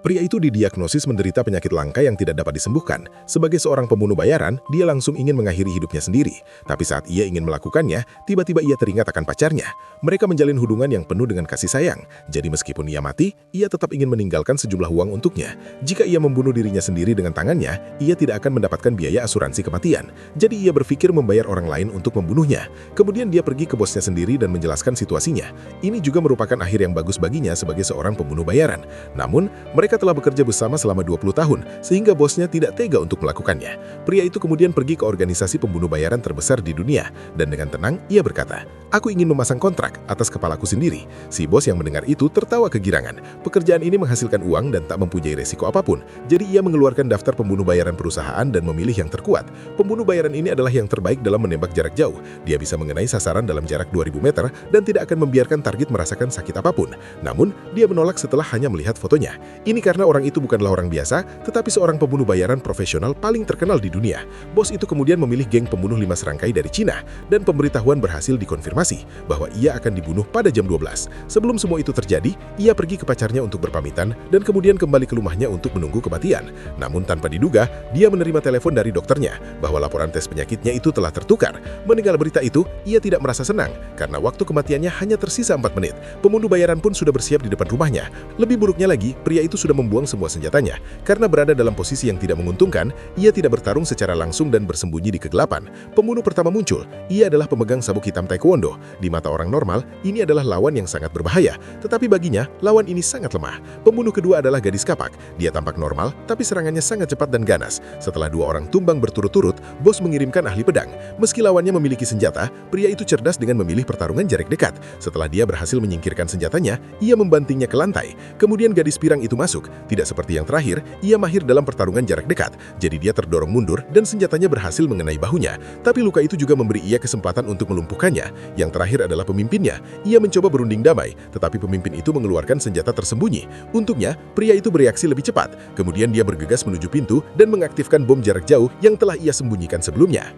Pria itu didiagnosis menderita penyakit langka yang tidak dapat disembuhkan. Sebagai seorang pembunuh bayaran, dia langsung ingin mengakhiri hidupnya sendiri. Tapi saat ia ingin melakukannya, tiba-tiba ia teringat akan pacarnya. Mereka menjalin hubungan yang penuh dengan kasih sayang. Jadi meskipun ia mati, ia tetap ingin meninggalkan sejumlah uang untuknya. Jika ia membunuh dirinya sendiri dengan tangannya, ia tidak akan mendapatkan biaya asuransi kematian. Jadi ia berpikir membayar orang lain untuk membunuhnya. Kemudian dia pergi ke bosnya sendiri dan menjelaskan situasinya. Ini juga merupakan akhir yang bagus baginya sebagai seorang pembunuh bayaran. Namun, mereka telah bekerja bersama selama 20 tahun, sehingga bosnya tidak tega untuk melakukannya. Pria itu kemudian pergi ke organisasi pembunuh bayaran terbesar di dunia, dan dengan tenang ia berkata, "Aku ingin memasang kontrak atas kepalaku sendiri." Si bos yang mendengar itu tertawa kegirangan. Pekerjaan ini menghasilkan uang dan tak mempunyai resiko apapun, jadi ia mengeluarkan daftar pembunuh bayaran perusahaan dan memilih yang terkuat. Pembunuh bayaran ini adalah yang terbaik dalam menembak jarak jauh. Dia bisa mengenai sasaran dalam jarak 2000 meter dan tidak akan membiarkan target merasakan sakit apapun. Namun, dia menolak setelah hanya melihat fotonya. Ini karena orang itu bukanlah orang biasa, tetapi seorang pembunuh bayaran profesional paling terkenal di dunia. Bos itu kemudian memilih geng pembunuh 5 serangkai dari Cina, dan pemberitahuan berhasil dikonfirmasi bahwa ia akan dibunuh pada jam 12. Sebelum semua itu terjadi, ia pergi ke pacarnya untuk berpamitan dan kemudian kembali ke rumahnya untuk menunggu kematian. Namun tanpa diduga, dia menerima telepon dari dokternya bahwa laporan tes penyakitnya itu telah tertukar. Mendengar berita itu, ia tidak merasa senang karena waktu kematiannya hanya tersisa 4 menit. Pembunuh bayaran pun sudah bersiap di depan rumahnya. Lebih buruknya lagi, pria itu sudah membuang semua senjatanya. Karena berada dalam posisi yang tidak menguntungkan, ia tidak bertarung secara langsung dan bersembunyi di kegelapan. Pembunuh pertama muncul, ia adalah pemegang sabuk hitam taekwondo. Di mata orang normal, ini adalah lawan yang sangat berbahaya, tetapi baginya, lawan ini sangat lemah. Pembunuh kedua adalah gadis kapak. Dia tampak normal, tapi serangannya sangat cepat dan ganas. Setelah 2 orang tumbang berturut-turut, bos mengirimkan ahli pedang. Meski lawannya memiliki senjata, pria itu cerdas dengan memilih pertarungan jarak dekat. Setelah dia berhasil menyingkirkan senjatanya, ia membantingnya ke lantai. Kemudian gadis pirang itu masuk. Tidak seperti yang terakhir, ia mahir dalam pertarungan jarak dekat. Jadi dia terdorong mundur dan senjatanya berhasil mengenai bahunya. Tapi luka itu juga memberi ia kesempatan untuk melumpuhkannya. Yang terakhir adalah pemimpinnya. Ia mencoba berunding damai, tetapi pemimpin itu mengeluarkan senjata tersembunyi. Untungnya, pria itu bereaksi lebih cepat. Kemudian dia bergegas menuju pintu dan mengaktifkan bom jarak jauh yang telah ia sembunyikan sebelumnya.